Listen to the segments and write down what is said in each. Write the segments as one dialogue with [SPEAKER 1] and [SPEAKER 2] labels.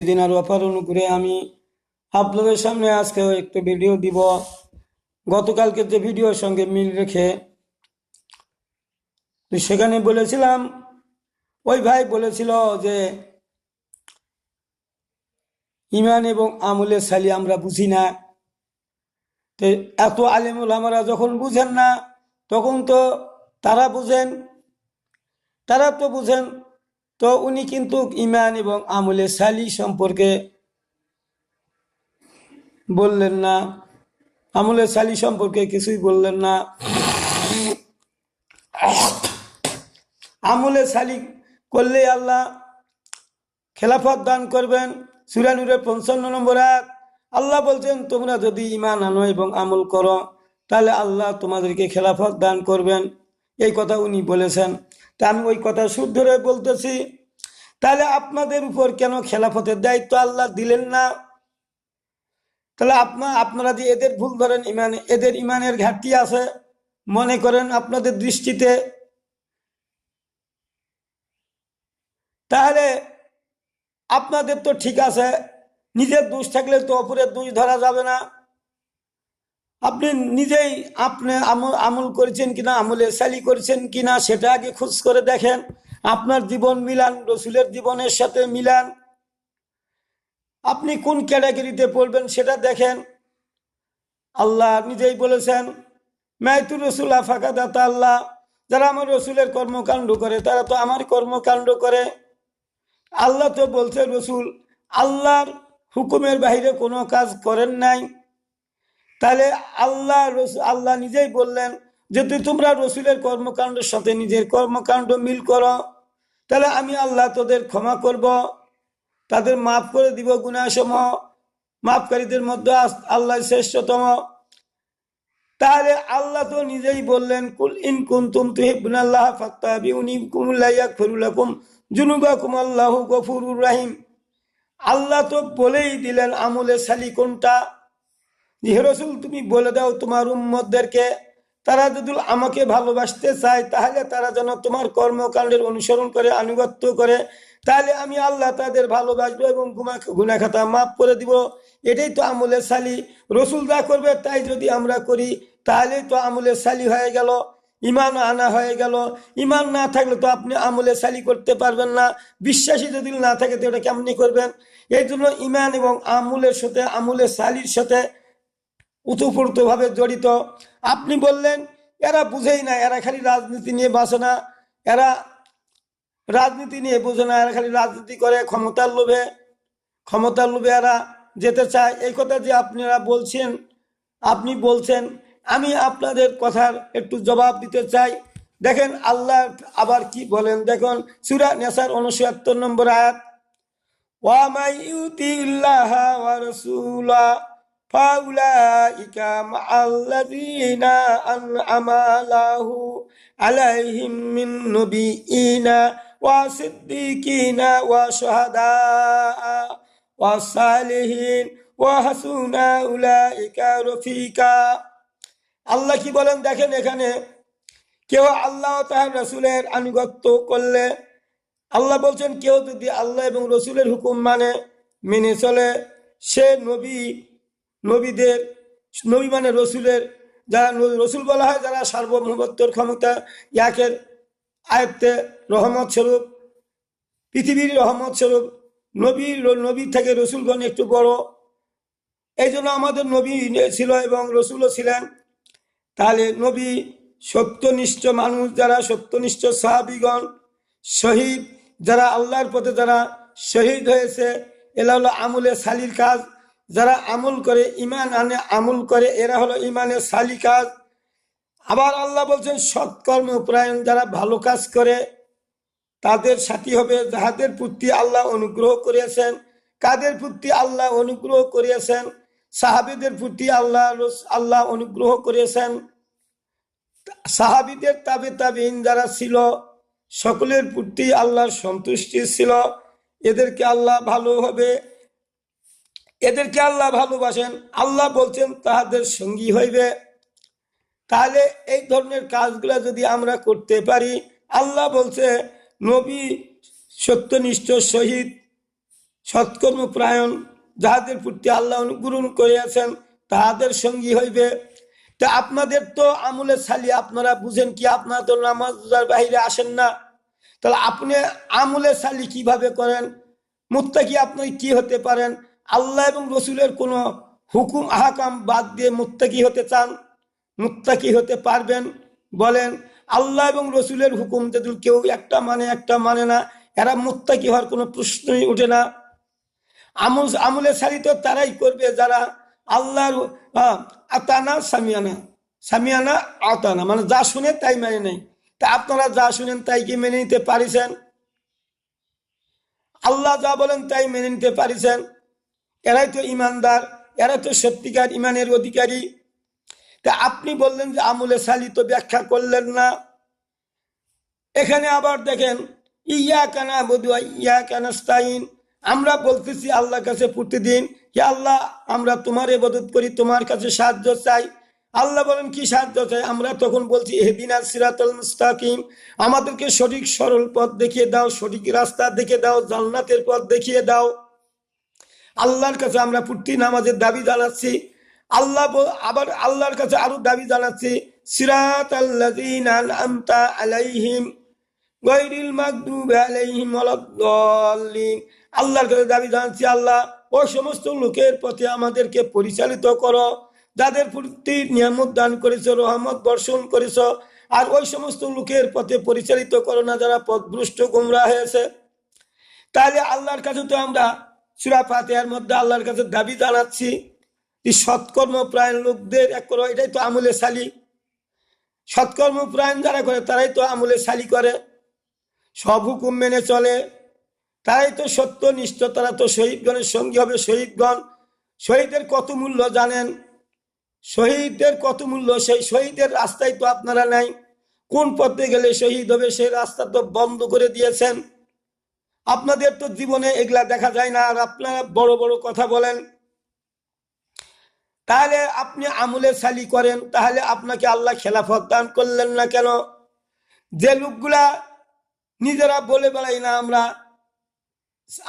[SPEAKER 1] দিন আর অপার অনুগ্রহে আমি আপনাদের সামনে আজকে একটা ভিডিও দিব। গতকালকে যে ভিডিওর সঙ্গে মিল রেখে সেখানে বলেছিলাম, ওই ভাই বলেছিল যে ইমান এবং আমলের সালি আমরা বুঝি না। তো এত আলেমুল আমরা যখন বুঝেন না, তখন তো তারা বুঝেন, তারা তো বুঝেন। তো উনি কিন্তু ইমান এবং আমলের সালি সম্পর্কে বললেন না, আমলের সালি সম্পর্কে কিছুই বললেন না। আমলে সালি করলে আল্লাহ খেলাফত দান করবেন। সূরা নূরের 55 নম্বর আয়াত আল্লাহ বলছেন, তোমরা যদি ঈমান আনো এবং আমল করো তাহলে আল্লাহ তোমাদেরকে খেলাফত দান করবেন। এই কথা উনি বলেছেন। তা আমি ওই কথা সুর ধরে বলতেছি, তাহলে আপনাদের উপর কেন খেলাফতের দায়িত্ব আল্লাহ দিলেন না? তাহলে আপনারা যে এদের ভুল ধরেন, এদের ইমানের ঘাটতি আছে মনে করেন আপনাদের দৃষ্টিতে, তাহলে আপনাদের তো ঠিক আছে, নিজের দোষ থাকলে তো অপরের দোষ ধরা যাবে না। আপনি নিজেই আপনি আমল করেছেন কিনা, আমলে সালি করেছেন কিনা সেটা আগে খোঁজ করে দেখেন। আপনার জীবন মিলান রসুলের জীবনের সাথে মিলান। আপনি কোন ক্যাটাগরিতে পড়বেন সেটা দেখেন। আল্লাহ নিজেই বলেছেন, মাইতুর রসুল ফাকাদাত আল্লাহ, যারা আমার রসুলের কর্মকাণ্ড করে তারা তো আমার কর্মকাণ্ড করে। আল্লাহ তো বলছে রসুল আল্লাহর হুকুমের বাইরে কোনো কাজ করেন নাই। তাহলে আল্লাহ নিজেই বললেন, যদি তোমরা রসুলের কর্মকাণ্ডের সাথে নিজের কর্মকাণ্ড মিল করো তাহলে আমি আল্লাহ তোদের ক্ষমা করব, তাদের মাফ করে দিব গুনাহসমূহ। মাফকারীদের মধ্যে আল্লাহ শ্রেষ্ঠতম। তাহলে আল্লাহ তো নিজেই বললেন, কুল ইন কুনতুম তুহিব্বুনাল্লাহ ফাত্তাবিউনি ইয়াগফির লাকুম যুনুবাকুম আল্লাহু গফুরুর রহিম। আল্লাহ তো বলেই দিলেন আমলে সালি কোনটা। যে রসুল তুমি বলে দাও তোমার উম্মতদেরকে, তারা যদি আমাকে ভালোবাসতে চায় তাহলে তারা যেন তোমার কর্মকাণ্ডের অনুসরণ করে, আনুগত্য করে, তাহলে আমি আল্লাহ তাদের ভালোবাসবো এবং গুনাহ খাতা মাফ করে দিব। এটাই তো আমলে সালি। রসুল যা করবে তাই যদি আমরা করি তাহলেই তো আমলে সালি হয়ে গেল, ইমান আনা হয়ে গেল। ইমান না থাকলে তো আপনি আমলে সালি করতে পারবেন না। বিশ্বাসী যদি না থাকে তো এটা কেমনি করবেন? এই জন্য ইমান এবং আমলের সাথে, আমলে সালির সাথে উতপ্রোতভাবে জড়িত। আপনি বললেন এরা বুঝেই না, এরা খালি রাজনীতি নিয়ে বাঁচে না, এরা রাজনীতি নিয়ে বোঝে না, এরা খালি রাজনীতি করে ক্ষমতার লোভে এরা যেতে চায়। এই কথা যে আপনারা বলছেন, আপনি বলছেন, আমি আপনাদের কথার একটু জবাব দিতে চাই। দেখেন আল্লাহ আবার কি বলেন, দেখুন সূরা নেসার 69 নম্বর আয়াত, ওয়া মাই ইউতিল্লাহা ওয়া রাসূলা ফাউলাইকা মাআল্লাযীনা আনআমা আল্লাহু আলাইহিম মিন নবিয়িনা ওয়া সিদ্দিকিনা ওয়া শুহাদা ওয়া সালিহিন ওয়া হাসুনা উলাইকা রফিকা। আল্লাহ কি বলেন দেখেন এখানে, কেউ আল্লাহ ও তার রাসূলের আনুগত্য করলে, আল্লাহ বলছেন কেউ যদি আল্লাহ এবং রসুলের হুকুম মেনে চলে, সে নবীদের, নবী মানে রসুলের, যারা রসুল বলা হয় যারা সার্বভৌমত্বের ক্ষমতা একের আয়ত্তে রহমত স্বরূপ, পৃথিবীর রহমত স্বরূপ। নবী থেকে রসুলগণ একটু বড়, এই জন্য আমাদের নবী ছিল এবং রসুলও ছিলেন। তাহলে নবী সত্যনিষ্ঠ মানুষ, যারা সত্যনিষ্ঠ সাহাবীগণ, শহীদ যারা আল্লাহর পথে যারা শহীদ হয়েছে, এরা হলো আমলে সালির কাজ। যারা আমল করে, ইমান আনে, আমল করে, এরা হলো ইমানের সালি কাজ। আবার আল্লাহ বলছেন সৎকর্ম পরায়ণ যারা ভালো কাজ করে তাদের সাথী হবে যাহাদের প্রতি আল্লাহ অনুগ্রহ করিয়াছেন। কাদের প্রতি আল্লাহ অনুগ্রহ করিয়াছেন? সাহাবীদের প্রতি আল্লাহ অনুগ্রহ করিয়াছেন। সাহাবীদের তাবেঈন যারা ছিল সকলের প্রতি আল্লাহর সন্তুষ্টি ছিল। এদেরকে আল্লাহ ভালোবাসেন। আল্লাহ বলছেন তাহাদের সঙ্গী হইবে। তাহলে এই ধরনের কাজগুলা যদি আমরা করতে পারি, আল্লাহ বলছে নবী সত্যনিষ্ঠ শহীদ সৎকর্ম পরায়ণ যাহাদের প্রতি আল্লাহ অনুগ্রহ করিয়াছেন তাহাদের সঙ্গী হইবে। তা আপনাদের তো আমলে সালি, আপনারা বুঝেন কি? আপনারা তো নামাজ রোজার বাহিরে আসেন না, তাহলে আপনি আমলে সালি কিভাবে করেন? মুত্তাকি আপনি কি হতে পারেন? আল্লাহ এবং রসুলের কোনো হুকুম আহকাম বাদ দিয়ে মুত্তাকি হতে চান? মুত্তাকি হতে পারবেন? বলেন। আল্লাহ এবং রসুলের হুকুম যদি কেউ একটা মানে না, এরা মুত্তাকি হওয়ার কোনো প্রশ্নই ওঠে না। আমলে সালি তো তারাই করবে যারা আল্লাহর আতানা সামিয়ানা, সামিয়ানা আতানা, মানে যা শুনে তাই মেনে নেয়। তা আপনারা যা শুনেন তাই কি মেনে নিতে পারিছেন? আল্লাহ যা বলেন তাই মেনে নিতে পারিছেন? এরাই তো ইমানদার, এরা তো সত্যিকার ইমানের অধিকারী। তা আপনি বললেন যে আমলে সালি, তো ব্যাখ্যা করলেন না। এখানে আবার দেখেন, ইয়া কানা বদুয়া ইয়া কানাস্তাইন, আমরা বলতেছি আল্লাহর কাছে প্রতিদিন, হে আল্লাহ আমরা তোমার ইবাদত করি, তোমার কাছে সাহায্য চাই। আল্লাহ বলেন কি সাহায্য চাই? আমরা তখন বলছি ইহদিনাস সিরাতাল মুস্তাকিম, আমাদেরকে সঠিক সরল পথ দেখিয়ে দাও, সঠিক রাস্তা দেখিয়ে দাও, জান্নাতের পথ দেখিয়ে দাও। আল্লাহর কাছে আমরা প্রতি নামাজের দাবি জানাচ্ছি। আবার আল্লাহর কাছে আরো দাবি জানাচ্ছি, সিরাতাল্লাযীনা আনআমতা আলাইহিম গায়রিল মাগদুবি আলাইহিম ওয়ালাদ-দাল্লিন। আল্লাহর কাছে দাবি জানাচ্ছি, আল্লাহ ওই সমস্ত লোকের পথে আমাদেরকে পরিচালিত করো যাদের প্রতি নিয়ামত দান করেছো, রহমত বর্ষণ করেছো। আর ওই সমস্ত লোকের পথে পরিচালিত করো না যারা পথভ্রষ্ট গুমরাহ হয়েছে। তাহলে আল্লাহর কাছে তো আমরা সূরা ফাতিহার মধ্যে আল্লাহর কাছে দাবি জানাচ্ছি যে সৎকর্ম প্রায়ণ লোকদের এক করো, এটাই তো আমলে সালি। সৎকর্ম প্রায়ণ যারা করে তারাই তো আমলে সালি করে, সব হুকুম মেনে চলে, তারাই তো সত্যনিষ্ঠ, তারা তো শহীদগণের সঙ্গী হবে। শহীদগণ, শহীদের কত মূল্য জানেন? শহীদের কত মূল্য, সেই শহীদের রাস্তায় তো আপনারা নাই। কোন পথে গেলে শহীদ হবে সেই রাস্তা তো বন্ধ করে দিয়েছেন। আপনাদের তো জীবনে এগুলা দেখা যায় না, আর আপনারা বড় বড় কথা বলেন। তাহলে আপনি আমলে সালি করেন, তাহলে আপনাকে আল্লাহ খেলাফত দান করলেন না কেন? যে লোকগুলা নিজেরা বলে বেড়াই না আমরা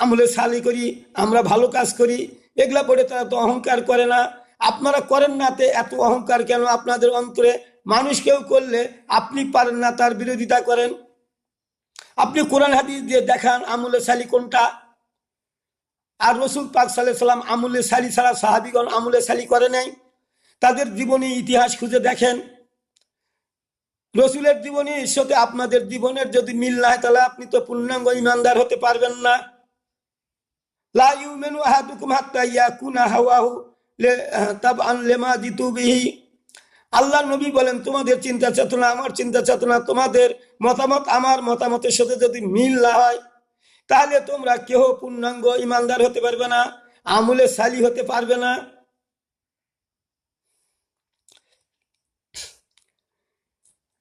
[SPEAKER 1] আমলে সালি করি, আমরা ভালো কাজ করি, এগুলা পড়ে তারা তো অহংকার করে না। আপনারা করেন না, তে এত অহংকার কেন আপনাদের অন্তরে? মানুষ কেউ করলে আপনি পারেন না, তার বিরোধিতা করেন। আপনি কোরআন হাদিস দিয়ে দেখান আমলে সালি কোনটা। আর রসুল পাক সাল্লাল্লাহু আলাইহি সাল্লাম আমলে সালি ছাড়া সাহাবীগণ আমলে সালি করে নাই। তাদের জীবনী ইতিহাস খুঁজে দেখেন। রসুলের জীবনীর সাথে আপনাদের জীবনের যদি মিল না হয়, তাহলে আপনি তো পূর্ণাঙ্গ ইমানদার হতে পারবেন না। লা ইউমিনু আহাদুকুম হাত্তা ইয়াকুনা হাওয়াহু তাবআন লিমা জিতু বিহি। আল্লাহ নবী বলেন, তোমাদের চিন্তা চেতনা আমার চিন্তা চেতনা, তোমাদের মতামত আমার মতামতের সাথে যদি মিল না হয়, তাহলে তোমরা কেহ পূর্ণাঙ্গ ইমানদার হতে পারবে না, আমলে সালি হতে পারবে না।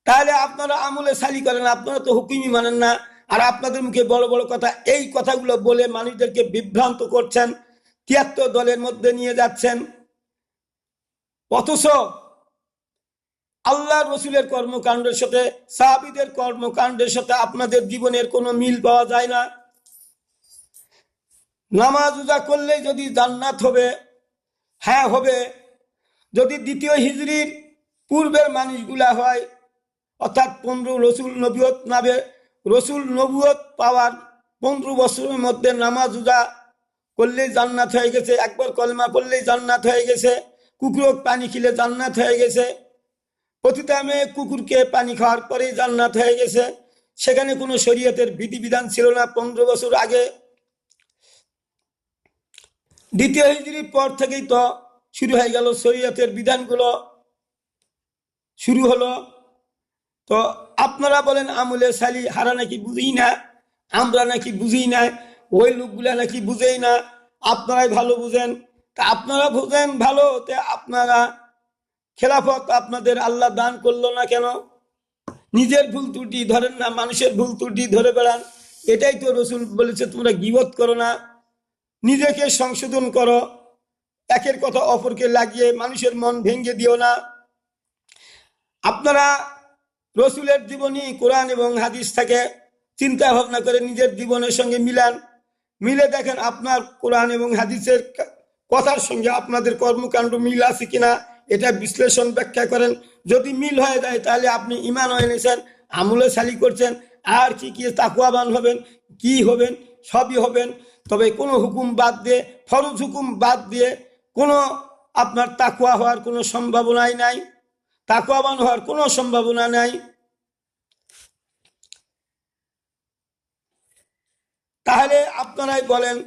[SPEAKER 1] তাহলে আপনারা আমলে সালি করেন, আপনারা তো হুকুমই মানেন না। আর আপনাদের মুখে বড় বড় কথা, এই কথাগুলো বলে মানুষদেরকে বিভ্রান্ত করছেন, ৭৩ দলের মধ্যে নিয়ে যাচ্ছেন। অথচ আল্লাহ রসুলের কর্মকাণ্ডের সাথে, সাহাবীদের কর্মকাণ্ডের সাথে আপনাদের জীবনের কোনো মিল পাওয়া যায় না। নামাজ রোজা করলেই যদি জান্নাত হবে, হ্যাঁ হবে, যদি দ্বিতীয় হিজরির পূর্বের মানুষগুলা হয়, অর্থাৎ 15 রসুল নবুয়ত পাওয়ার 15 বছরের মধ্যে নামাজ রোজা করলেই জান্নাত হয়ে গেছে, একবার কলমা পড়লেই জান্নাত হয়ে গেছে, কুকুর পানি খেলে জান্নাত হয়ে গেছে, প্রতিটা মেয়ে কুকুরকে পানি খাওয়ার পরেই জান্নাত হয়ে গেছে। সেখানে কোনো শরীয়তের বিধিবিধান ছিল না 15 বছর আগে। দ্বিতীয় হিজরির পর থেকেই তো শুরু হয়ে গেল, শরীয়তের বিধানগুলো শুরু হলো। তো আপনারা বলেন আমলে সালি, হারা নাকি বুঝি না, আমরা নাকি বুঝি না, ওই লোকগুলা নাকি বুঝেই না, আপনারাই ভালো বুঝেন। তা আপনারা বুঝেন ভালো, আপনারা খেলাফত আপনাদের আল্লাহ দান করলো না কেন? নিজের ভুল ত্রুটি ধরেন না, মানুষের ভুল ত্রুটি ধরে বেড়ান। এটাই তো রসুল বলেছে, তোমরা গীবত করো না, নিজেকে সংশোধন করো, একের কথা অপরকে লাগিয়ে মানুষের মন ভেঙে দিও না। আপনারা রসুলের জীবনী কোরআন এবং হাদিস থেকে চিন্তা ভাবনা করে নিজের জীবনের সঙ্গে মিলান। মিলে দেখেন আপনার কোরআন এবং হাদিসের কথার সঙ্গে আপনাদের কর্মকাণ্ড মিল আছে কিনা, এটা বিশ্লেষণ ব্যাখ্যা করেন। যদি মিল হয়ে যায় তাহলে আপনি ঈমান হয়ে নিয়েছেন, আমলে সালি করছেন। আর কি কি তাকওয়াবান হবেন, কি হবেন, সবই হবেন। তবে কোনো হুকুম বাদ দিয়ে, ফরজ হুকুম বাদ দিয়ে কোনো আপনার তাকওয়া হওয়ার কোনো সম্ভাবনাই নাই, তাকওয়াবান হওয়ার কোনো সম্ভাবনা নাই। তাহলে আপনারাই বলেন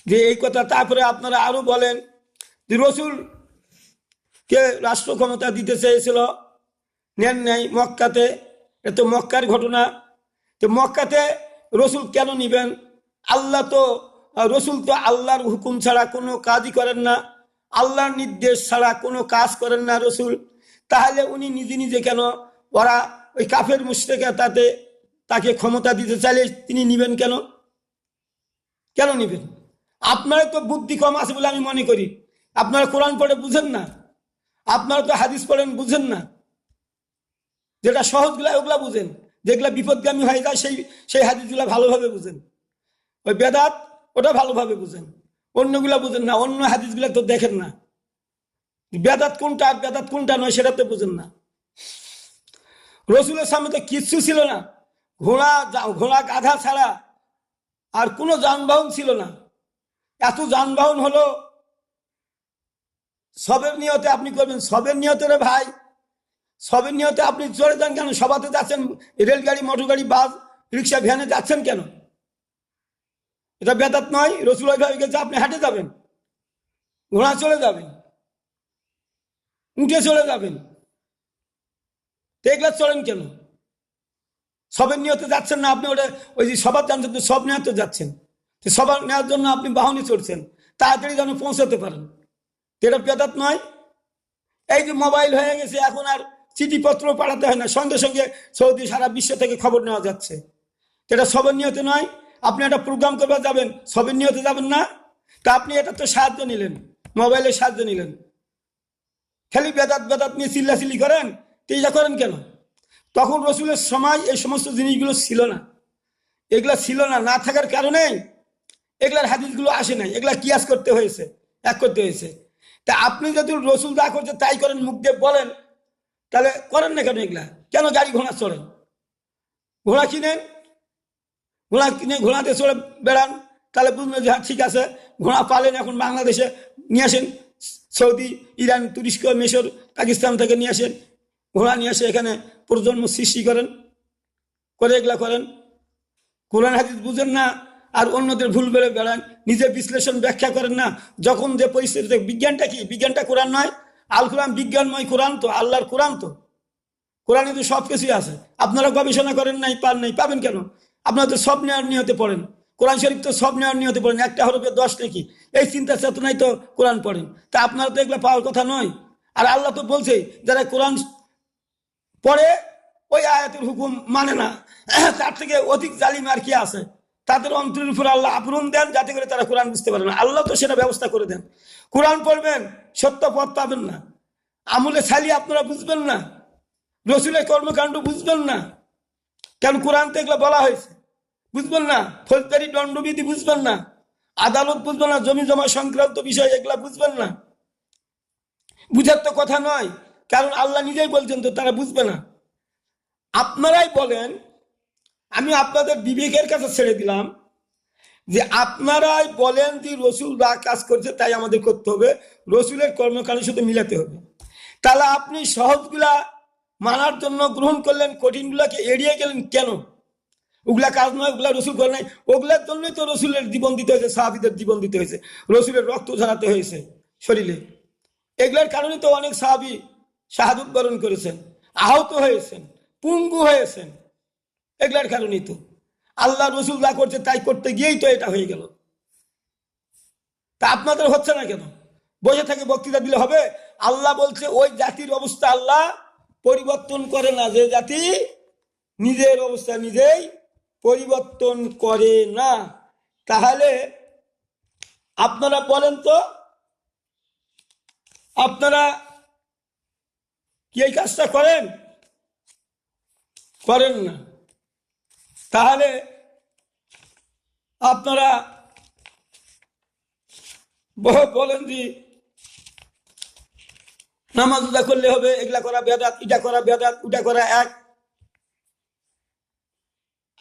[SPEAKER 1] যে এই কথা। তারপরে আপনারা আরো বলেন যে রসুলকে রাষ্ট্র ক্ষমতা দিতে চেয়েছিল, নেন নাই মক্কাতে। এ তো মক্কার ঘটনা। তো মক্কাতে রসুল কেন নিবেন? আল্লাহ তো, রসুল তো আল্লাহর হুকুম ছাড়া কোনো কাজই করেন না, আল্লাহর নির্দেশ ছাড়া কোনো কাজ করেন না রসুল। তাহলে উনি নিজে নিজে কেন, ওরা ওই কাফের মুশরিকরা তাকে ক্ষমতা দিতে চাইলে তিনি নিবেন কেন? কেন নিবেন? আপনারা তো বুদ্ধি কম আছে বলে আমি মনে করি। আপনারা কোরআন পড়ে বুঝেন না, আপনারা তো হাদিস পড়েন বুঝেন না। যেটা সহজগুলা ওগুলা বুঝেন, যেগুলা বিপদগামী হয়ে যায় সেই হাদিসগুলা ভালোভাবে বুঝেন। ওই বেদাত ওটা ভালোভাবে বুঝেন, অন্যগুলা বুঝেন না। অন্য হাদিসগুলা তো দেখেন না, বেদাত কোনটা আর বেদাত কোনটা নয় সেটা তো বুঝেন না। রসুলের সামনে তো কিচ্ছু ছিল না, ঘোড়া গাধা ছাড়া আর কোনো যানবাহন ছিল না। এত যানবাহন হলো সবের নিয়তে আপনি করবেন, সবের নিয়তে রে ভাই, সবের নিয়তে আপনি চলে যান কেন? সবাতে যাচ্ছেন, রেলগাড়ি, মোটর গাড়ি, বাস, রিক্সা, ভ্যানে যাচ্ছেন কেন? এটা বেদাত নয়? রসুল ওইভাবে গেছে, আপনি হাঁটে যাবেন, ঘোড়া চলে যাবেন, উঠে চলে যাবেন, তো এগুলা চলেন কেন? সবের নিয়তে যাচ্ছেন না আপনি? ওটা ওই যে সবার জানছেন তো, সব নিয়তে যাচ্ছেন, তো সবার নেওয়ার জন্য আপনি বাহনে চড়ছেন, তাড়াতাড়ি যেন পৌঁছাতে পারেন। এটা বেদাত নয়? এই যে মোবাইল হয়ে গেছে, এখন আর চিঠিপত্র পাঠাতে হয় না, সঙ্গে সঙ্গে সৌদি সারা বিশ্ব থেকে খবর নেওয়া যাচ্ছে। এটা সবের নিয়তে নয়? আপনি একটা প্রোগ্রাম করবার যাবেন, সবের নিয়তে যাবেন না? তা আপনি এটা তো সাহায্য নিলেন, মোবাইলের সাহায্য নিলেন, খালি বেদাত বেদাত নিয়ে চিল্লাচিল্লি করেন। তো এটা করেন কেন? তখন রসুলের সময় এই সমস্ত জিনিসগুলো ছিল না। এগুলা ছিল না, না থাকার কারণে এগুলার হাদিসগুলো আসে নাই, এগুলা কিয়াস করতে হয়েছে, এক করতে হয়েছে। তা আপনি যদি রসুল যা করছে তাই করেন, মুখ দিয়ে বলেন, তাহলে করেন না কেন এগুলা? কেন গাড়ি ঘোড়া চড়েন? ঘোড়া কিনেন, ঘোড়া কিনে ঘোড়াতে চড়ে বেড়ান, তাহলে বুঝবেন যে হ্যাঁ ঠিক আছে। ঘোড়া পালেন এখন বাংলাদেশে, নিয়ে আসেন, সৌদি, ইরান, তুরস্ক, মিশর, পাকিস্তান থেকে নিয়ে আসেন ঘোড়া, নিয়ে আসে এখানে প্রজন্ম সৃষ্টি করেন, করে এগুলা করেন। কোরআন হাদিস বুঝেন না আর অন্যদের ভুল করে বেড়ান, নিজে বিশ্লেষণ ব্যাখ্যা করেন না। যখন যে পরিস্থিতিতে, বিজ্ঞানটা কি? বিজ্ঞানটা কোরআন নয়? আল কোরআন বিজ্ঞানময় কোরআন তো, আল্লাহর কোরআন তো, কোরআনে তো সব কিছুই আছে। আপনারা গবেষণা করেন নাই, পান নাই, পাবেন কেন? আপনারা তো সব নেওয়ার নিয়তে পড়েন, কোরআন শরীফ তো সব নেওয়ার নিয়তে পড়েন, একটা হরফে 10 নাকি, এই চিন্তা চেতনায় তো কোরআন পড়েন। তা আপনারা তো এগুলো পাওয়ার কথা নয়। আর আল্লাহ তো বলছে যারা কোরআন পড়ে ওই আয়াতের হুকুম মানে না, তার থেকে অধিক জালিম আর কি আছে? তাদের অন্তরের উপর আল্লাহ আবরণ দেন যাতে করে তারা কোরআন বুঝতে পারে না। আল্লাহ তো সেটা ব্যবস্থা করে দেন। কোরআন পড়বেন, সত্য পথ পাবেন না, আমলে ছালি আপনারা বুঝবেন না, রসুলের কর্মকাণ্ড বুঝবেন না। কেন? কোরআন তো এগুলো বলা হয়েছে, বুঝবেন না। ফৌজদারি দণ্ডবিধি বুঝবেন না, আদালত বুঝবেন না, জমি জমা সংক্রান্ত বিষয় এগুলা বুঝবেন না। বুঝার তো কথা নয়, কারণ আল্লাহ নিজেই বলছেন তো তারা বুঝবে না। আপনারাই বলেন, আমি আপনাদের বিবেকের কাছে ছেড়ে দিলাম যে আপনারাই বলেন যে রসুল যা কাজ করছে তাই আমাদের করতে হবে, রসুলের কর্মকাণ্ডের সাথে মিলাতে হবে। তাহলে আপনি সহজগুলা মানার জন্য গ্রহণ করলেন, কঠিনগুলাকে এড়িয়ে গেলেন কেন? ওগুলা কাজ নয়, ওগুলা রসুল করে নাই। ওগুলার জন্যই তো রসুলের জীবন দিতে হয়েছে, সাহাবীদের জীবন দিতে হয়েছে, রসুলের রক্ত ঝরাতে হয়েছে শরীরে। এগুলার কারণে তো অনেক সাহাবী শাহাদত বরণ করেছেন, আহত হয়েছেন, পঙ্গু হয়েছেন। এগুলার কারণেই তো আল্লাহ রসুল যা করছে তাই করতে গিয়েই তো এটা হয়ে গেল। তা আপনাদের হচ্ছে না কেন? বসে থেকে বক্তৃতা দিলে হবে? আল্লাহ বলছে ওই জাতির অবস্থা আল্লাহ পরিবর্তন করে না, যে জাতি নিজের অবস্থা নিজেই পরিবর্তন করে না। তাহলে আপনারা বলেন তো, আপনারা কি এই কাজটা করেন? করেন না। তাহলে আপনারা বলেন যে নামাজ রোজা করলে হবে, এগুলা করা বেদাত, এটা করা বেদাত, ওটা করা এক।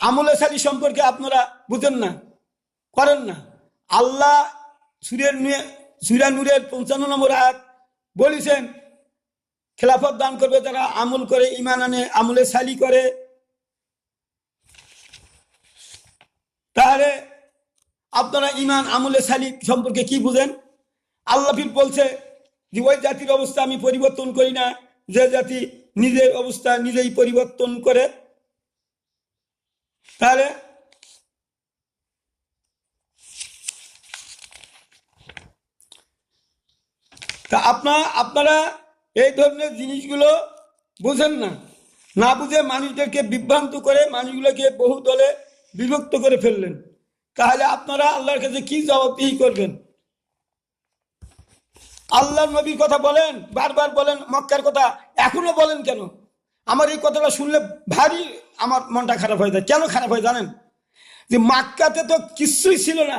[SPEAKER 1] আমলে সালি সম্পর্কে আপনারা বুঝেন না, করেন না। আল্লাহ সূরা নূরের 55 নম্বর আয়াত বলেছেন, খেলাফত দান করবে যারা আমল করে, ঈমান আনে, আমলে সালি করে। তাহলে আপনারা ঈমান আমলে সালি সম্পর্কে কি বুঝেন? আল্লাহ ফির বলছে যে ওই জাতির অবস্থা আমি পরিবর্তন করি না, যে জাতি নিজের অবস্থা নিজেই পরিবর্তন করে। তাহলে আপনারা এই ধরনের জিনিসগুলো বুঝেন না, না বুঝে মানুষদেরকে বিভ্রান্ত করে মানুষগুলোকে বহু দলে বিভক্ত করে ফেললেন। তাহলে আপনারা আল্লাহর কাছে কি জবাবদিহি করবেন? আল্লাহর নবীর কথা বলেন, বারবার বলেন, মক্কার কথা এখনো বলেন কেন? আমার এই কথাটা শুনলে ভারী আমার মনটা খারাপ হয়ে যায়। কেন খারাপ হয় জানেন? যে মক্কাতে তো কিছুই ছিল না,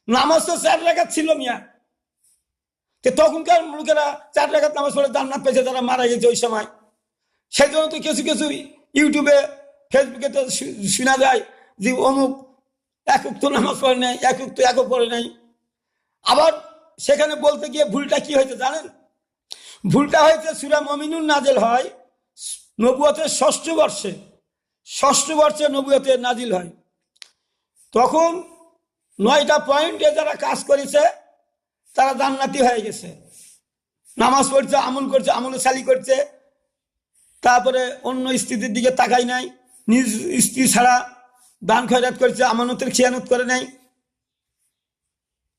[SPEAKER 1] নামাজ তো 4 রাকাত ছিল মিয়া। তখনকার লোকেরা 4 রাকাত নামাজ পড়ে জান্নাত পেয়েছে যারা মারা গেছে ওই সময়। সেই জন্য তো কিছু কিছু ইউটিউবে ফেসবুকে তো শোনা যায় যে অমুক একক তো নামাজ পড়ে নাই, একক তো একক পড়ে নাই। আবার সেখানে বলতে গিয়ে ভুলটা কি হয়েছে জানেন? ভুলটা হয়েছে সূরা মুমিনুন নাজিল হয় নবুয়তের 6ষ্ঠ বর্ষে। 6ষ্ঠ বর্ষে নবুয়তের নাজিল হয়। তখন 9টা পয়েন্টে যারা কাজ করেছে তারা জান্নাতি হয়ে গেছে। নামাজ পড়ছে, আমল করছে, আমলে সালি করছে, তারপরে অন্য স্ত্রীদের দিকে তাকাই নাই, নিজ স্ত্রী ছাড়া দান খয়রাত করছে, আমানতের খিয়ানত করে নাই।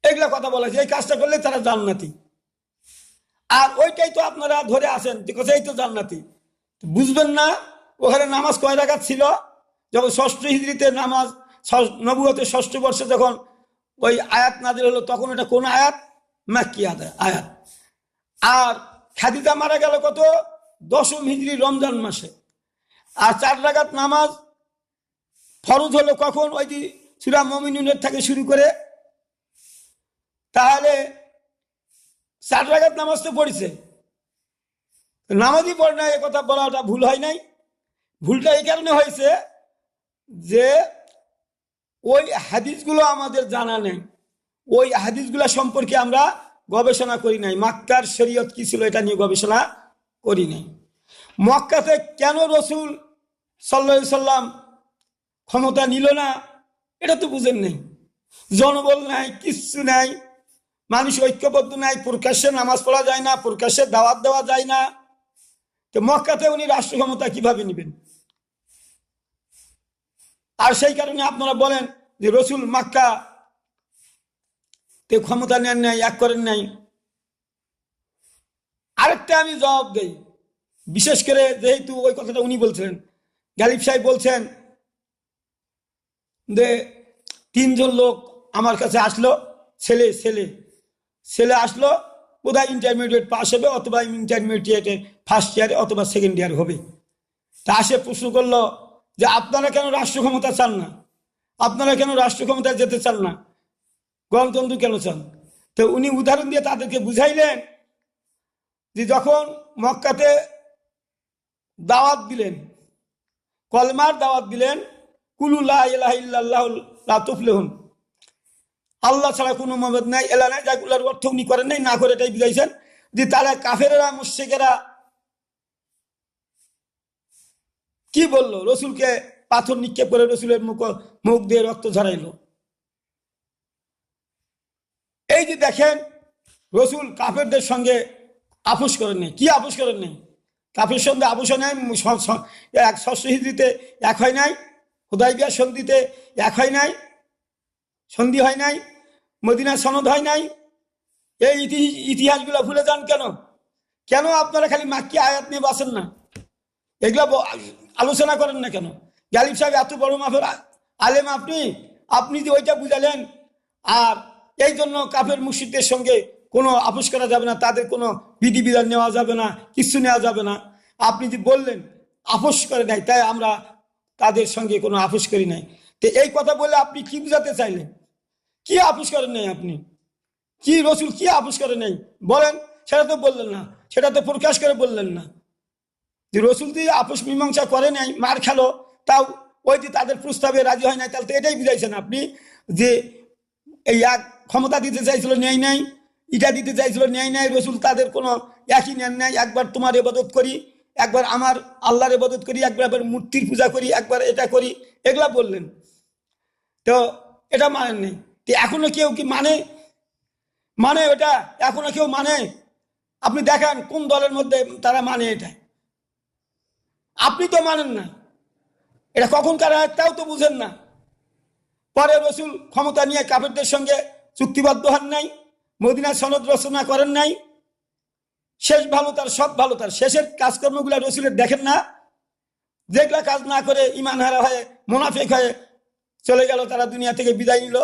[SPEAKER 1] এগুলা কথা বলা যায়, এই কাজটা করলে তারা জান্নাতি। আর ওইটাই তো আপনারা ধরে আসেন যে কোথায় তো জান্নাতি। বুঝবেন না ওখানে নামাজ কয় রাকাত ছিল? যখন 6ষ্ঠ হিজরিতে নামাজ, নবুয়তের 6ষ্ঠ বর্ষে যখন ওই আয়াত নাজিল হলো, তখন এটা কোন আয়াত? মাক্কি আয়াত। আর খাদিজা মারা গেল কত? 10ম হিজরি রমজান মাসে। আর 4 রাকাত নামাজ ফরজ হলো কখন? ওই যে সূরা মুমিনুনের থেকে শুরু করে। তাহলে 4 রাকাত নামাজ তো পড়েছে, নামাজই পড়ে নাই, এ কথা বলাটা ভুল হয় নাই? ভুলটা এই কারণে হয়েছে যে ওই হাদিসগুলো আমাদের জানা নেই, ওই হাদিসগুলো সম্পর্কে আমরা গবেষণা করি নাই। মক্কার শরীয়ত কি ছিল এটা নিয়ে গবেষণা করি নাই। মক্কাতে কেন রাসূল সাল্লাল্লাহু আলাইহি সাল্লাম ক্ষমতা নিল না, এটা তো বুঝেন নাই। জনবল নাই, কিচ্ছু নাই, মানুষ ঐক্যবদ্ধ নাই, প্রকাশ্যে নামাজ পড়া যায় না, প্রকাশ্যে দাওয়াত দেওয়া যায় না। তো মক্কাতে উনি রাষ্ট্র ক্ষমতা কিভাবে নেবেন? আর সেই কারণে আপনারা বলেন যে রাসূল মক্কা তে ক্ষমতা নেন নাই, এক করেন নাই। আরেকটা আমি জবাব দেই, বিশেষ করে যেহেতু ওই কথাটা উনি বলছিলেন, গালিব সাহেব বলছেন যে 3 জন লোক আমার কাছে আসলো, ছেলে আসলো, বোধহয় ইন্টারমিডিয়েট পাস হবে, অথবা ইন্টারমিডিয়েটে ফার্স্ট ইয়ারে অথবা সেকেন্ড ইয়ার হবে। তা আসে প্রশ্ন করলো যে আপনারা কেন রাষ্ট্র ক্ষমতা চান না? আপনারা কেন রাষ্ট্র ক্ষমতায় যেতে চান না? গণতন্ত্র কেন চান? তো উনি উদাহরণ দিয়ে তাদেরকে বুঝাইলেন যে যখন মক্কাতে দাওয়াত দিলেন, কলমার দাওয়াত দিলেন, কুলু লা ইলাহা ইল্লাল্লাহু লা তুফলিহুন, আল্লাহ ছাড়া কোনো মাবুদ নাই, এলা নাই, যাগুলোর অর্থ উনি করেন নাই, না করে এটাই বুঝাইছেন যে তারা কাফেরেরা, মুশরিকেরা কি বললো? রসুলকে পাথর নিক্ষেপ করে রসুলের মুখ দিয়ে রক্ত ঝরাইলো। এই যে দেখেন, রসুল কাফেরদের সঙ্গে আপোষ করেন নাই। কি আপোষ করেন নাই? কাফের সঙ্গে আপোষ হয় নাই। 6ষ্ঠ হিজরিতে এক হয় নাই, হুদায়বিয়া সন্ধিতে এক হয় নাই, সন্ধি হয় নাই, মদিনা সনদ হয় নাই। এই ইতিহাসগুলো ভুলে যান কেন? কেন আপনারা খালি মাক্কি আয়াত নিয়ে বাসেন না? এগুলো আলোচনা করেন না কেন? গালিব সাহেব এত বড় মাফের আলেম, আপনি যে ওইটা বুঝালেন, আর এই জন্য কাফের মুশরিকদের সঙ্গে কোনো আপোষ করা যাবে না, তাদের কোনো বিধিবিধান নেওয়া যাবে না, কিছু নেওয়া যাবে না। আপনি যে বললেন আপোষ করে নাই, তাই আমরা তাদের সঙ্গে কোনো আপোষ করি নাই। তো এই কথা বলে আপনি কি বুঝাতে চাইলেন? কি আপোষ করেন নাই আপনি? কি রসুল কি আপোষ করে নাই বলেন? সেটা তো বললেন না, সেটা তো প্রকাশ করে বললেন না। যে রসুল দিয়ে আপোষ মীমাংসা করে নাই, মার খেলো, তাও ওই যে তাদের প্রস্তাবে রাজি হয় নাই, তাহলে তো এটাই বুঝাইছেন আপনি যে এই এক ক্ষমতা দিতে চাইছিল নেই নাই, ইটা দিতে চাইছিল নেই নাই, রসুল তাদের কোনো একই নেন নাই। একবার তোমার ইবাদত করি, একবার আমার আল্লাহর ইবাদত করি, একবার মূর্তির পূজা করি, একবার এটা করি, এগুলা বললেন। তো এটা মানেন নেই। তো এখনো কেউ কি মানে ওটা এখনো কেউ মানে? আপনি দেখেন কোন দলের মধ্যে তারা মানে এটা। আপনি তো মানেন না, এটা কখনকার তাও তো বুঝেন না। পরে রসুল ক্ষমতা নিয়ে কাফেরদের সঙ্গে চুক্তিবদ্ধ হন নাই, মদিনা সনদ রচনা করেন নাই। শেষ ভালো তার, সব ভালো তার, শেষের কাজকর্মগুলা রসুলের দেখেন না? যেগুলা কাজ না করে ইমান হারা হয়ে মুনাফিক হয়ে চলে গেল, তারা দুনিয়া থেকে বিদায় নিল।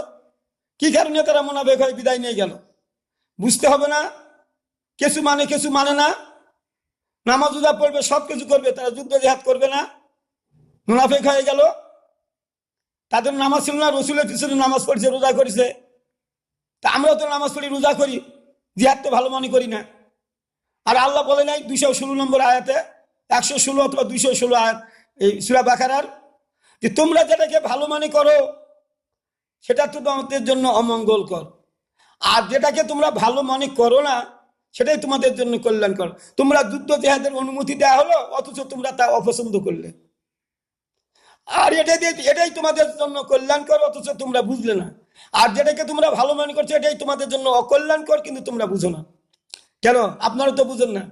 [SPEAKER 1] কি কারণে তারা মুনাফিক হয়ে বিদায় নিয়ে গেল? বুঝতে হবে না? কিছু মানে না, নামাজ রোজা পড়বে, সব কিছু করবে, তারা যুদ্ধ জিহাদ করবে না, মুনাফিক হয়ে গেল। তাদের নামাজ ছিল না, রসুলের পিছনে নামাজ পড়ছে, রোজা করেছে। তা আমরাও তো নামাজ পড়ি, রোজা করি, জিহাদ তো ভালো মনে করি না। আর আল্লাহ বলে নাই 216 নম্বর আয়াতে, 116 অথবা 216 আয়াত এই সূরা বাকারার, যে তোমরা যেটাকে ভালো মনে করো সেটা তো তোমাদের জন্য অমঙ্গলকর, আর যেটাকে তোমরা ভালো মনে করো না সেটাই তোমাদের জন্য কল্যাণকর। তোমরা যুদ্ধ জিহাদের অনুমতি দেওয়া হলো, অথচ তোমরা তা অপছন্দ করলে। আর এটাই তোমাদের জন্য কল্যাণকর, অথচ তোমরা বুঝলে না। আর যেটাকে তোমরা ভালো মনে করছো এটাই তোমাদের জন্য অকল্যাণকর, কিন্তু তোমরা বুঝো না। কেন? আপনারা তো বুঝেন না।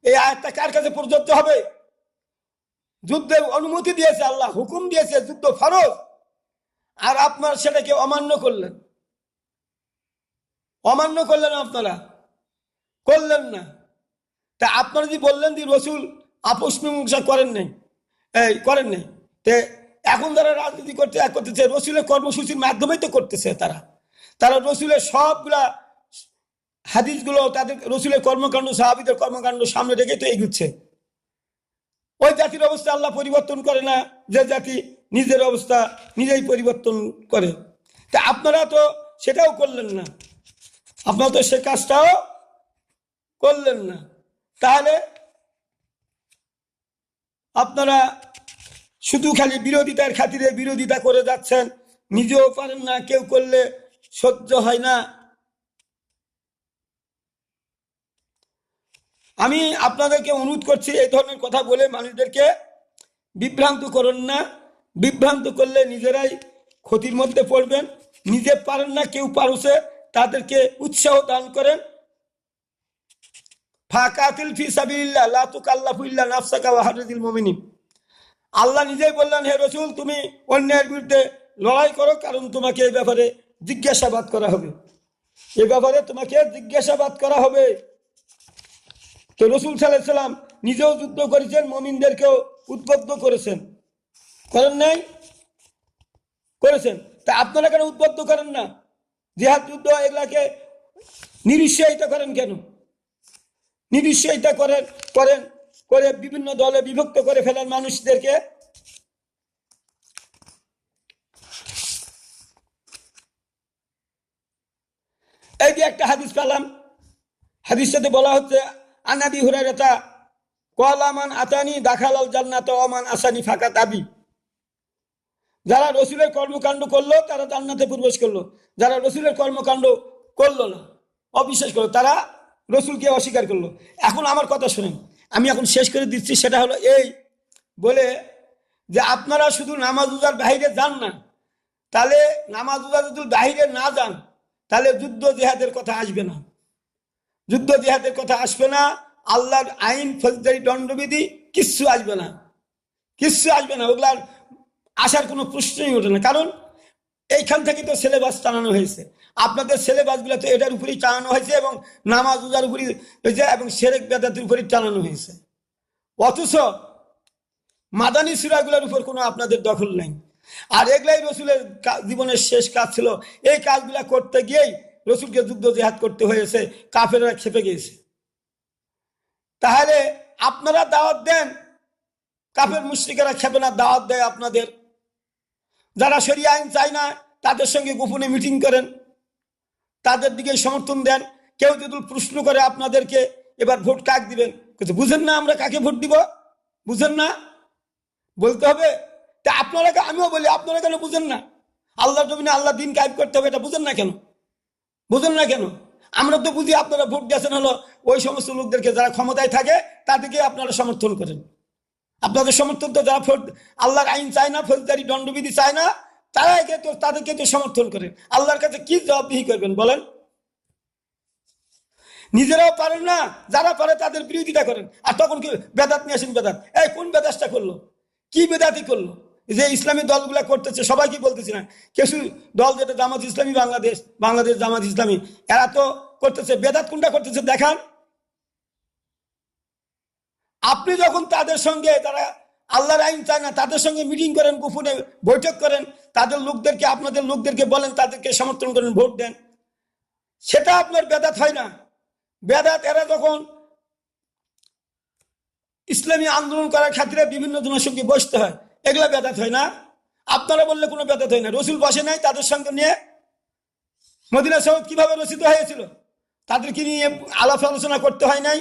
[SPEAKER 1] এই আয়াতটা কার কাছে প্রযোজ্য হবে? যুদ্ধের অনুমতি দিয়েছে আল্লাহ, হুকুম দিয়েছে, যুদ্ধ ফরজ, আর আপনারা সেটাকে অমান্য করলেন। আপনারা করলেন না। তা আপনারা যদি বললেন যে রসুল আপোষ মীমাংসা করেন নাই, এখন যারা রাজনীতি করতেছে রসুলের কর্মসূচির মাধ্যমেই তো করতেছে। তারা রসুলের সবগুলা হাদিসগুলো, তাদের রসুলের কর্মকাণ্ড, সাহাবীদের কর্মকাণ্ড সামনে রেখে তো এগুচ্ছে। ওই জাতির অবস্থা আল্লাহ পরিবর্তন করে না, যে জাতি নিজের অবস্থা নিজেই পরিবর্তন করে। তা আপনারা তো সেটাও করলেন না, আপনারা তো সে কাজটাও করলেন না। তাহলে আপনারা শুধু খালি বিরোধিতার খাতিরে বিরোধিতা করে যাচ্ছেন, নিজেও পারেন না, কেউ করলে সহ্য হয় না। আমি আপনাদেরকে অনুরোধ করছি, এই ধরনের কথা বলে মানুষদেরকে বিভ্রান্ত করুন না। বিভ্রান্ত করলে নিজেরাই ক্ষতির মধ্যে পড়বেন। নিজে পারেন না, কেউ পারছে, তাদেরকে উৎসাহ দান করেন। ফাকাতিল ফি সাবিলিল্লাহ লা তুকাল্লাফু ইল্লা নাফসাকা ওয়া হারিজিল মুমিনিন। আল্লাহ নিজেই বললেন, হে রসুল তুমি অন্যের বিরুদ্ধে লড়াই করো, কারণ তোমাকে এই ব্যাপারে জিজ্ঞাসাবাদ করা হবে। এই ব্যাপারে তোমাকে জিজ্ঞাসাবাদ করা হবে। তো রসুল সাল্লাল্লাহু আলাইহি সাল্লাম নিজেও যুদ্ধ করেছেন, মুমিনদেরকেও উদ্বুদ্ধ করেছেন, করেন নাই? করেছেন। তা আপনারা কেন উদ্বুদ্ধ করেন না? জিহাদ, যুদ্ধ এগুলাকে নিরুৎসাহিত করেন কেন? নিরুৎসাহিত করে বিভিন্ন দলে বিভক্ত করে ফেলেন মানুষদেরকে। এই যে একটা হাদিস পেলাম, হাদিসটাতে বলা হচ্ছে, আনাবি হুরায়রা ক্বালা মান আতানি দাখালাল জান্নাত ওয়া মান আসানি ফাকাত আবি। যারা রসুলের কর্মকাণ্ড করলো তারা জান্নাতে প্রবেশ করলো, যারা রসুলের কর্মকাণ্ড করলো না, অবিশ্বাস করলো, তারা রসুলকে অস্বীকার করলো। এখন আমার কথা শুনেন, আমি এখন শেষ করে দিচ্ছি। সেটা হলো এই বলে যে আপনারা শুধু নামাজ রোজার বাহিরে যান না, তাহলে নামাজ রোজা যদি বাহিরে না যান, তাহলে যুদ্ধ জিহাদের কথা আসবে না। যুদ্ধ জিহাদের কথা আসবে না, আল্লাহর আইন, ফৌজদারি দণ্ডবিধি কিচ্ছু আসবে না, কিচ্ছু আসবে না। ওগুলার আসার কোনো প্রশ্নই ওঠে না। কারণ এইখান থেকে তো সিলেবাস টানানো হয়েছে, আপনাদের সিলেবাসগুলো তো এটার উপরেই টানানো হয়েছে, এবং নামাজ রোজার উপরই হয়েছে, এবং শিরক বিদআতের উপরেই টানানো হয়েছে। অথচ মাদানী সূরাগুলোর উপর কোনো আপনাদের দখল নেই। আর এগুলাই রসুলের জীবনের শেষ কাজ ছিল। এই কাজগুলা করতে গিয়েই রসুলকে যুদ্ধ জিহাদ করতে হয়েছে, কাফেররা খেপে গিয়েছে। তাহলে আপনারা দাওয়াত দেন, কাফের মুশরিকেরা খেপে না, দাওয়াত দেয় আপনাদের। যারা শরিয়া আইন চায় না তাদের সঙ্গে গোপনে মিটিং করেন, তাদের দিকে সমর্থন দেন। কেউ যদি প্রশ্ন করে আপনাদেরকে এবার ভোট কাকে দিবেন, বুঝেন না আমরা কাকে ভোট দিব, বুঝেন না, বলতে হবে। তা আপনারা, আমিও বলি আপনারা কেন বুঝেন না? আল্লাহর জমিনে আল্লাহ দিন কায়েম করতে হবে, এটা বুঝেন না কেন? বুঝেন না কেন? আমরা তো বুঝি আপনারা ভোট দিয়েছেন হলো ওই সমস্ত লোকদেরকে যারা ক্ষমতায় থাকে, তাদেরকে আপনারা সমর্থন করেন। আপনাদের সমর্থন তো যারা আল্লাহর আইন চায় না, ফৌজদারি দণ্ডবিধি চায় না, তাদেরকে তো সমর্থন করেন। আল্লাহর কাছে কি জবাবদিহি করবেন বলেন? নিজেরাও পারেন না, যারা পারে তাদের বিরোধিতা করেন। আর তখন কি বেদাত নিয়ে আসেন? বেদাত, এই কোন বেদাতটা করলো? কি বেদাতি করলো? যে ইসলামী দলগুলা করতেছে, সবাই কি বলতেছি না, কিছু দল যেটা জামাত ইসলামী বাংলাদেশ জামাত ইসলামী, এরা তো করতেছে। বেদাত কোনটা করতেছে দেখান। আপনি যখন তাদের সঙ্গে, তারা আল্লাহর আইন চায় না, তাদের সঙ্গে মিটিং করেন, গোপনে বৈঠক করেন, তাদের লোকদেরকে, আপনাদের লোকদেরকে বলেন তাদেরকে সমর্থন করেন, ভোট দেন, সেটা আপনার বেদাত হয় না। বেদাত এরা যখন ইসলামী আন্দোলন করার খাতিরে বিভিন্ন জনের সঙ্গে বসতে হয়, এগুলা বেদাত হয় না। আপনারা বললে কোনো বেদাত হয় না। রসুল বসে নাই তাদের সঙ্গে নিয়ে? মদিনা শরীফ কিভাবে রচিত হয়েছিল, তাদেরকে নিয়ে আলাপ আলোচনা করতে হয় নাই?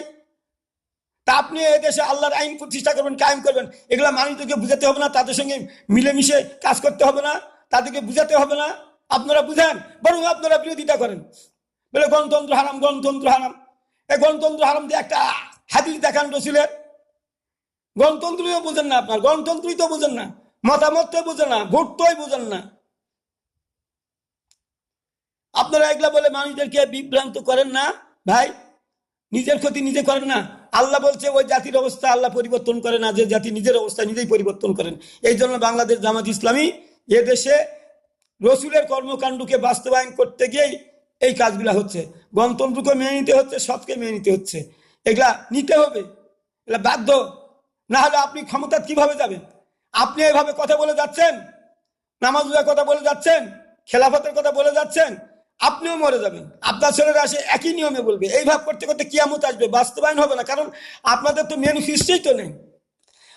[SPEAKER 1] তা আপনি এদেশে আল্লাহর আইন প্রতিষ্ঠা করবেন, কায়েম করবেন, এগুলা মানুষদেরকে বুঝাতে হবে না? তাদের সঙ্গে মিলেমিশে কাজ করতে হবে না? তাদেরকে বুঝাতে হবে না? আপনারা বুঝান, বরং আপনারা বিরোধিতা করেন, বলে গণতন্ত্র হারাম, গণতন্ত্র হারাম। এই গণতন্ত্র হারাম দিয়ে একটা হাদিস দেখান রসুলের। গণতন্ত্রই বোঝেন না, আপনার গণতন্ত্রই তো বোঝেন না, মতামতই বোঝেন না, ভোটই বোঝেন না। আপনারা এগুলা বলে মানুষদেরকে বিভ্রান্ত করেন না ভাই, নিজের ক্ষতি নিজে করেন না। আল্লাহ বলছে ওই জাতির অবস্থা আল্লাহ পরিবর্তন করে না, যে জাতি নিজের অবস্থা নিজেই পরিবর্তন করেন। এই জন্য বাংলাদেশ জামাত ইসলামী এদেশে রসুলের কর্মকাণ্ডকে বাস্তবায়ন করতে গিয়েই এই কাজগুলা হচ্ছে। গণতন্ত্রকে মেনে নিতে হচ্ছে, সবকে মেনে নিতে হচ্ছে, এগুলা নিতে হবে, এগুলা বাধ্য। না হলে আপনি ক্ষমতা কিভাবে যাবেন? আপনি এভাবে কথা বলে যাচ্ছেন, নামাজের কথা বলে যাচ্ছেন, খেলাফতের কথা বলে যাচ্ছেন, আপনিও মরে যাবেন। আপনার ছেলেরা আসে একই নিয়মে বলবে, এইভাবে করতে করতে কিয়ামত আসবে, বাস্তবায়ন হবে না। কারণ আপনাদের তো ম্যানিফেস্টোই তো নেই।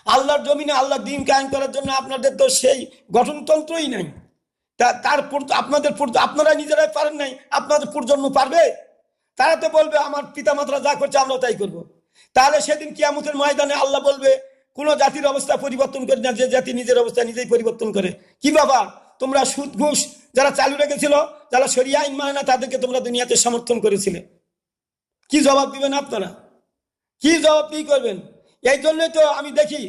[SPEAKER 1] আল্লাহর জমিনে আল্লাহর দ্বীন কায়েম করার জন্য আপনাদের তো সেই গঠনতন্ত্রই নাই। তারপর আপনারা নিজেরাই পারেন নাই, আপনাদের প্রজন্ম পারবে? তারা তো বলবে আমার পিতামাতারা যা করছে আমরা তাই করব। তাহলে সেদিন কিয়ামতের ময়দানে আল্লাহ বলবে কোন জাতির অবস্থা পরিবর্তন করে না, যে জাতি নিজের অবস্থা নিজেই পরিবর্তন করে। কি বাবা, তোমরা সুদ ঘুষ যারা চালু রেখেছিল, যারা শরিয়া আইন মানে না, তাদেরকে তোমরা দুনিয়াতে সমর্থন করেছিলে, কি জবাব দিবেন আপনারা? কি জবাব কি করবেন? এই জন্যই তো আমি দেখি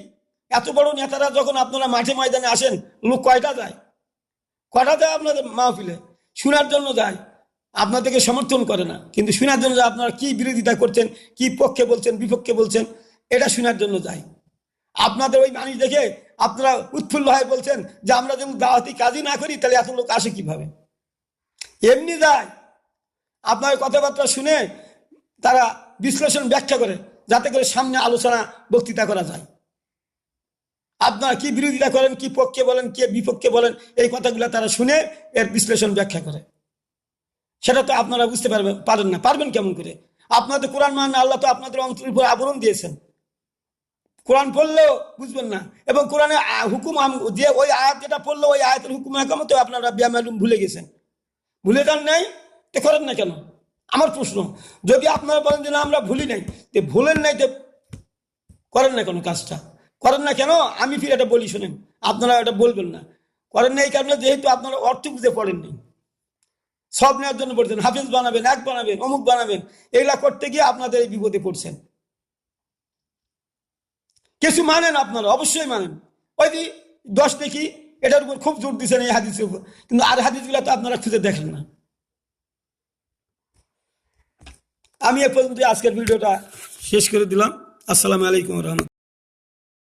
[SPEAKER 1] এত বড় নেতারা যখন আপনারা মাঠে ময়দানে আসেন, লোক কয়টা যায় আপনাদের মাহফিলে? শোনার জন্য যায়, আপনাদেরকে সমর্থন করে না, কিন্তু শোনার জন্য যায় আপনারা কি বিরোধিতা করছেন, কি পক্ষে বলছেন, বিপক্ষে বলছেন, এটা শোনার জন্য যায়। আপনাদের ওই মানুষ দেখে আপনারা উৎফুল্ল হয়ে বলছেন যে আমরা যেমন দাওয়াতি কাজই না করি, তাহলে এত লোক আসে কিভাবে? এমনি যায়, আপনার কথাবার্তা শুনে তারা বিশ্লেষণ ব্যাখ্যা করে, যাতে করে সামনে আলোচনা বক্তৃতা করা যায়। আপনারা কি বিরোধিতা করেন, কি পক্ষে বলেন, কে বিপক্ষে বলেন, এই কথাগুলো তারা শুনে এর বিশ্লেষণ ব্যাখ্যা করে। সেটা তো আপনারা বুঝতে পারেন না, পারবেন কেমন করে? আপনাদের কোরআন মানে আল্লাহ তো আপনাদের অন্তরের উপর আবরণ দিয়েছেন, কোরআন পড়লেও বুঝবেন না, এবং কোরআনে হুকুম যে ওই আয়াত যেটা পড়লো ওই আয়াতের হুকুম একামতে আপনারা বেমালুম ভুলে গেছেন। ভুলে যান নাই তো করেন না কেন? আমার প্রশ্ন, যদি আপনারা বলেন যে না আমরা ভুলি নাই, তো ভুলেন নাই তো করেন না কেন? কাজটা করেন না কেন? আমি ফির এটা বলি, শোনেন, আপনারা এটা বলবেন না, করেন না এই কারণে যেহেতু আপনারা অর্থ বুঝে পড়েননি। সব নেওয়ার জন্য পড়ছেন, হাফিজ বানাবেন, এক বানাবেন, অমুক বানাবেন, এগুলা করতে গিয়ে আপনাদের এই বিপদে পড়ছেন। কিছু মানেন আপনারা, অবশ্যই মানেন, ওই যে 10 দেখি এটার উপর খুব জোর দিচ্ছেন, এই হাদিসের উপর, কিন্তু আর হাদিসগুলো তো আপনারা খুঁজে দেখেন না। আমি এ পর্যন্ত আজকের ভিডিওটা শেষ করে দিলাম। আসসালামু আলাইকুম।